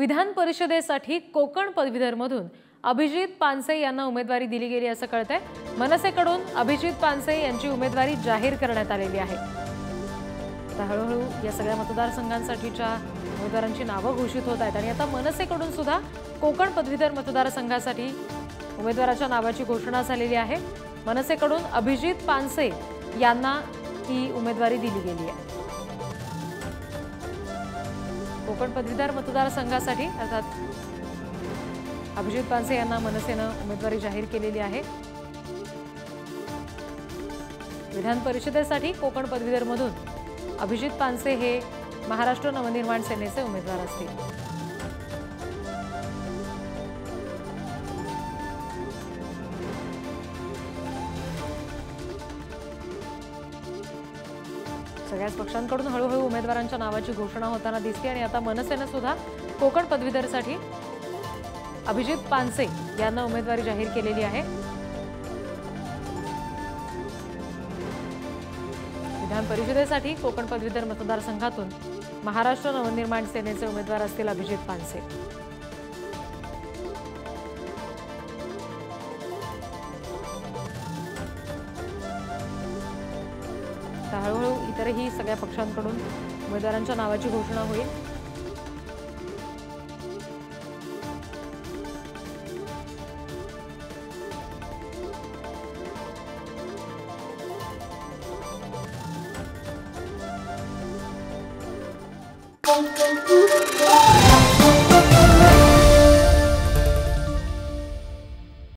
विधान परिषदेसाठी कोकण पदवीधरमधून अभिजित पानसे यांना उमेदवारी दिली गेली असं कळतंय। मनसेकडून अभिजित पानसे यांची उमेदवारी जाहीर करण्यात आलेली आहे। हळूहळू या सगळ्या मतदारसंघांसाठीच्या उमेदवारांची नावं घोषित होत आहेत आणि आता मनसेकडून सुद्धा कोकण पदवीधर मतदारसंघासाठी उमेदवाराच्या नावाची घोषणा झालेली आहे। मनसेकडून अभिजित पानसे यांना ही उमेदवारी दिली गेली आहे। कोकण पदवीधर मतदारसंघासाठी अर्थात अभिजित पानसे यांना मनसेनं उमेदवारी जाहीर केलेली आहे। विधान परिषदेसाठी कोकण पदवीधरमधून अभिजित पानसे हे महाराष्ट्र नवनिर्माण सेनेचे उमेदवार असतील। सगळ्याच पक्षांकडून हळूहळू उमेदवारांच्या नावाची घोषणा होताना दिसते आणि आता मनसेने सुद्धा कोकण पदवीधरसाठी अभिजित पानसे यांना उमेदवारी जाहीर केलेली आहे। विधान परिषदेसाठी कोकण पदवीधर मतदारसंघातून महाराष्ट्र नवनिर्माण सेनेचे उमेदवार असतील अभिजित पानसे। हळूहळू इतरही सगळ्या पक्षांकडून उमेदवारांच्या नावाची घोषणा होईल।